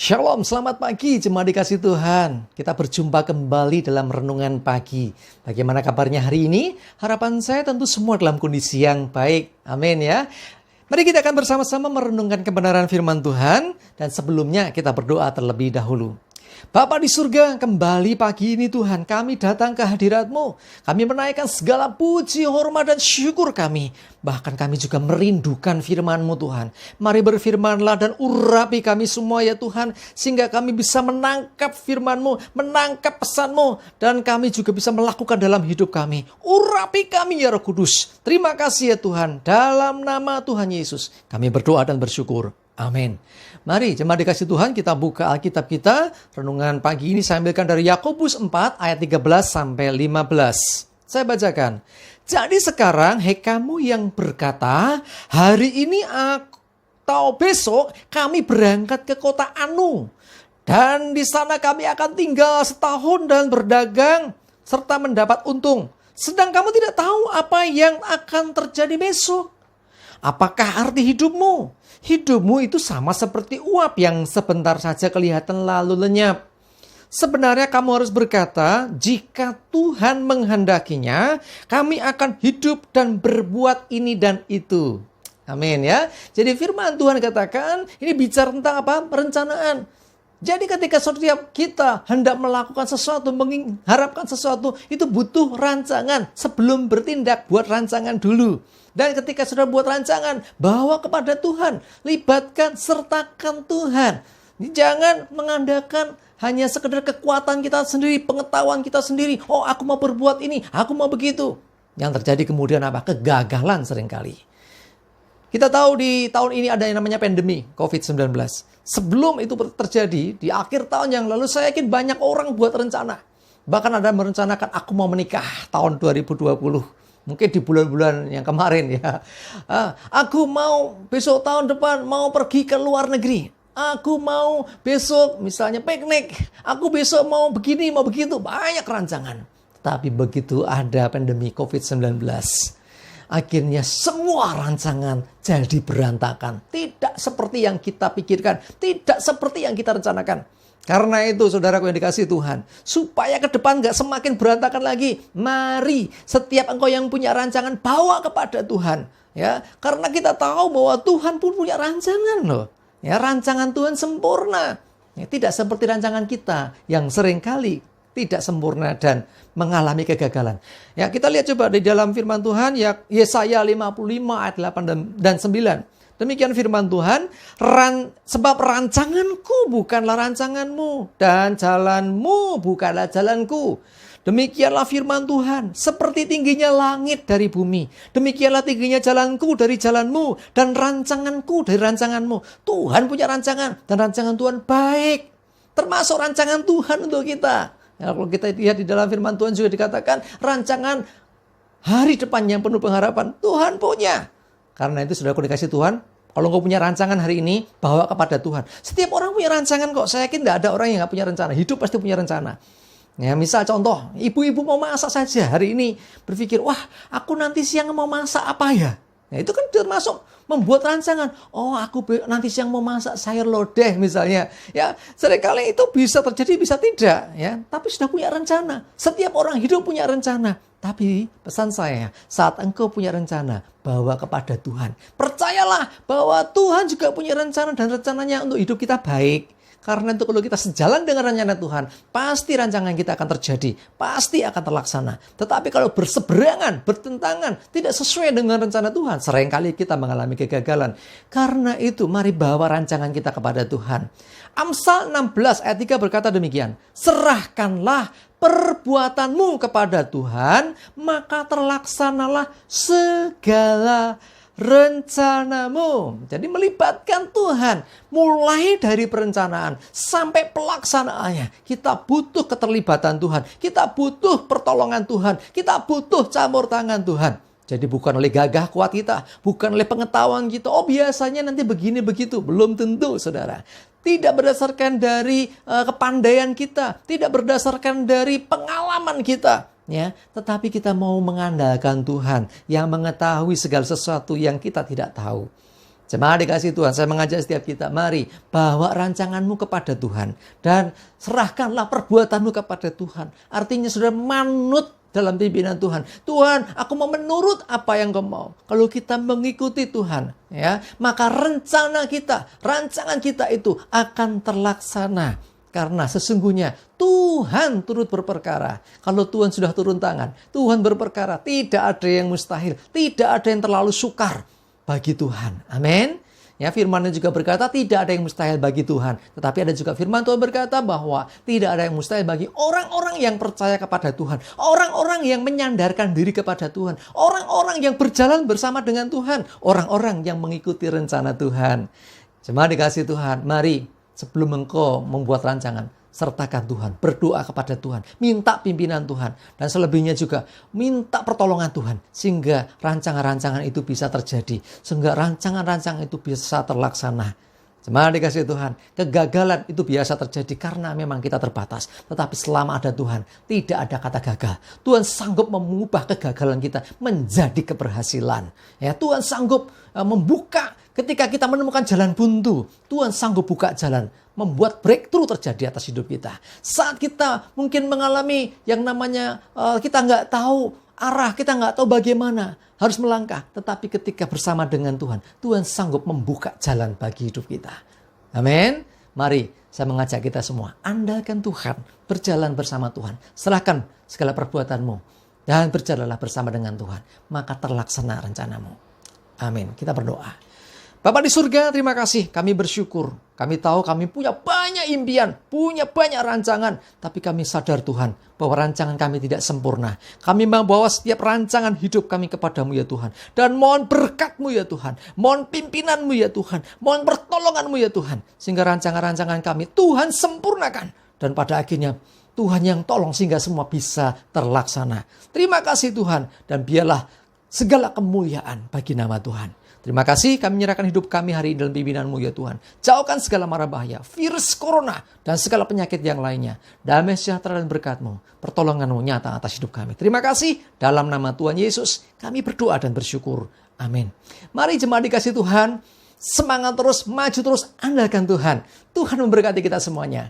Shalom, selamat pagi jemaat dikasih Tuhan. Kita berjumpa kembali dalam renungan pagi. Bagaimana kabarnya hari ini? Harapan saya tentu semua dalam kondisi yang baik. Amin ya. Mari kita akan bersama-sama merenungkan kebenaran firman Tuhan. Dan sebelumnya kita berdoa terlebih dahulu. Bapa di surga, kembali pagi ini Tuhan, kami datang ke hadirat-Mu. Kami menaikkan segala puji, hormat, dan syukur kami. Bahkan kami juga merindukan firman-Mu Tuhan. Mari berfirmanlah dan urapi kami semua ya Tuhan. Sehingga kami bisa menangkap firman-Mu, menangkap pesan-Mu. Dan kami juga bisa melakukan dalam hidup kami. Urapi kami ya Roh Kudus. Terima kasih ya Tuhan. Dalam nama Tuhan Yesus, kami berdoa dan bersyukur. Amin. Mari jemaat dikasih Tuhan, kita buka Alkitab kita. Renungan pagi ini saya ambilkan dari Yakobus 4 ayat 13 sampai 15. Saya bacakan. Jadi sekarang hai kamu yang berkata, hari ini atau besok kami berangkat ke kota Anu. Dan di sana kami akan tinggal setahun dan berdagang serta mendapat untung. Sedang kamu tidak tahu apa yang akan terjadi besok. Apakah arti hidupmu? Hidupmu itu sama seperti uap yang sebentar saja kelihatan lalu lenyap. Sebenarnya kamu harus berkata, jika Tuhan menghendakinya, kami akan hidup dan berbuat ini dan itu. Amin ya. Jadi firman Tuhan katakan, ini bicara tentang apa? Perencanaan. Jadi ketika setiap kita hendak melakukan sesuatu, mengharapkan sesuatu, itu butuh rancangan. Sebelum bertindak, buat rancangan dulu. Dan ketika sudah buat rancangan, bawa kepada Tuhan. Libatkan, sertakan Tuhan. Jangan mengandalkan hanya sekedar kekuatan kita sendiri, pengetahuan kita sendiri. Oh, aku mau berbuat ini, aku mau begitu. Yang terjadi kemudian apa? Kegagalan seringkali. Kita tahu di tahun ini ada yang namanya pandemi COVID-19. Sebelum itu terjadi, di akhir tahun yang lalu, saya yakin banyak orang buat rencana. Bahkan ada merencanakan, aku mau menikah tahun 2020. Mungkin di bulan-bulan yang kemarin ya. Aku mau besok tahun depan mau pergi ke luar negeri. Aku mau besok misalnya piknik. Aku besok mau begini, mau begitu. Banyak rancangan. Tapi begitu ada pandemi COVID-19. Akhirnya semua rancangan jadi berantakan. Tidak seperti yang kita pikirkan. Tidak seperti yang kita rencanakan. Karena itu saudaraku yang dikasih Tuhan, supaya ke depan gak semakin berantakan lagi, mari setiap engkau yang punya rancangan bawa kepada Tuhan. Ya, karena kita tahu bahwa Tuhan pun punya rancangan loh. Ya, rancangan Tuhan sempurna. Ya, tidak seperti rancangan kita yang seringkali tidak sempurna dan mengalami kegagalan. Ya, kita lihat coba di dalam firman Tuhan, ya Yesaya 55 ayat 8 dan 9. Demikian firman Tuhan, sebab rancanganku bukanlah rancanganmu, dan jalanmu bukanlah jalanku. Demikianlah firman Tuhan, seperti tingginya langit dari bumi, demikianlah tingginya jalanku dari jalanmu, dan rancanganku dari rancanganmu. Tuhan punya rancangan, dan rancangan Tuhan baik, termasuk rancangan Tuhan untuk kita. Ya, kalau kita lihat di dalam firman Tuhan juga dikatakan, rancangan hari depan yang penuh pengharapan, Tuhan punya. Karena itu saudara dikasih Tuhan, kalau engkau punya rancangan hari ini, bawa kepada Tuhan. Setiap orang punya rancangan kok. Saya yakin tidak ada orang yang gak punya rencana. Hidup pasti punya rencana. Ya, misal contoh, ibu-ibu mau masak saja hari ini. Berpikir, wah aku nanti siang mau masak apa ya? Nah, itu kan termasuk membuat rancangan. Oh, aku nanti siang mau masak sayur lodeh misalnya. Ya, seringkali itu bisa terjadi, bisa tidak. Ya, tapi sudah punya rencana. Setiap orang hidup punya rencana. Tapi pesan saya, saat engkau punya rencana, bawa kepada Tuhan. Percayalah bahwa Tuhan juga punya rencana dan rencananya untuk hidup kita baik. Karena itu kalau kita sejalan dengan rencana Tuhan, pasti rancangan kita akan terjadi, pasti akan terlaksana. Tetapi kalau berseberangan, bertentangan, tidak sesuai dengan rencana Tuhan, seringkali kita mengalami kegagalan. Karena itu, mari bawa rancangan kita kepada Tuhan. Amsal 16 ayat 3 berkata demikian, serahkanlah perbuatanmu kepada Tuhan, maka terlaksanalah segala rencanamu. Jadi melibatkan Tuhan. Mulai dari perencanaan sampai pelaksanaannya. Kita butuh keterlibatan Tuhan. Kita butuh pertolongan Tuhan. Kita butuh campur tangan Tuhan. Jadi bukan oleh gagah kuat kita. Bukan oleh pengetahuan kita. Oh biasanya nanti begini begitu. Belum tentu saudara. Tidak berdasarkan dari kepandaian kita. Tidak berdasarkan dari pengalaman kita. Ya, tetapi kita mau mengandalkan Tuhan yang mengetahui segala sesuatu yang kita tidak tahu. Jemaat dikasih Tuhan, saya mengajak setiap kita, mari bawa rancanganmu kepada Tuhan. Dan serahkanlah perbuatanmu kepada Tuhan. Artinya sudah manut dalam pimpinan Tuhan. Tuhan, aku mau menurut apa yang Kau mau. Kalau kita mengikuti Tuhan, ya, maka rancangan kita itu akan terlaksana. Karena sesungguhnya Tuhan turut berperkara. Kalau Tuhan sudah turun tangan, Tuhan berperkara, tidak ada yang mustahil, tidak ada yang terlalu sukar bagi Tuhan. Amin. Ya, firman-Nya juga berkata tidak ada yang mustahil bagi Tuhan. Tetapi ada juga firman Tuhan berkata bahwa tidak ada yang mustahil bagi orang-orang yang percaya kepada Tuhan. Orang-orang yang menyandarkan diri kepada Tuhan. Orang-orang yang berjalan bersama dengan Tuhan. Orang-orang yang mengikuti rencana Tuhan. Jemaat dikasih Tuhan, mari sebelum engkau membuat rancangan, sertakan Tuhan, berdoa kepada Tuhan, minta pimpinan Tuhan, dan selebihnya juga minta pertolongan Tuhan, sehingga rancangan-rancangan itu bisa terjadi, sehingga rancangan-rancangan itu bisa terlaksana. Jemaat dikasih Tuhan, kegagalan itu biasa terjadi karena memang kita terbatas. Tetapi selama ada Tuhan, tidak ada kata gagal. Tuhan sanggup mengubah kegagalan kita menjadi keberhasilan. Ya, Tuhan sanggup membuka ketika kita menemukan jalan buntu. Tuhan sanggup buka jalan, membuat breakthrough terjadi atas hidup kita. Saat kita mungkin mengalami yang namanya kita nggak tahu arah, kita nggak tahu bagaimana harus melangkah. Tetapi ketika bersama dengan Tuhan, Tuhan sanggup membuka jalan bagi hidup kita. Amin. Mari saya mengajak kita semua, andalkan Tuhan, berjalan bersama Tuhan. Serahkan segala perbuatanmu dan berjalanlah bersama dengan Tuhan. Maka terlaksana rencanamu. Amin. Kita berdoa. Bapa di surga, terima kasih. Kami bersyukur. Kami tahu kami punya banyak impian, punya banyak rancangan. Tapi kami sadar Tuhan, bahwa rancangan kami tidak sempurna. Kami membawa setiap rancangan hidup kami kepadamu ya Tuhan. Dan mohon berkat-Mu ya Tuhan. Mohon pimpinan-Mu ya Tuhan. Mohon pertolongan-Mu ya Tuhan. Sehingga rancangan-rancangan kami Tuhan sempurnakan. Dan pada akhirnya Tuhan yang tolong sehingga semua bisa terlaksana. Terima kasih Tuhan. Dan biarlah segala kemuliaan bagi nama Tuhan. Terima kasih kami menyerahkan hidup kami hari ini dalam pimpinan-Mu ya Tuhan. Jauhkan segala mara bahaya, virus corona, dan segala penyakit yang lainnya. Damai sejahtera dan berkat-Mu, pertolongan-Mu nyata atas hidup kami. Terima kasih, dalam nama Tuhan Yesus kami berdoa dan bersyukur. Amin. Mari jemaat dikasih Tuhan, semangat terus, maju terus, andalkan Tuhan. Tuhan memberkati kita semuanya.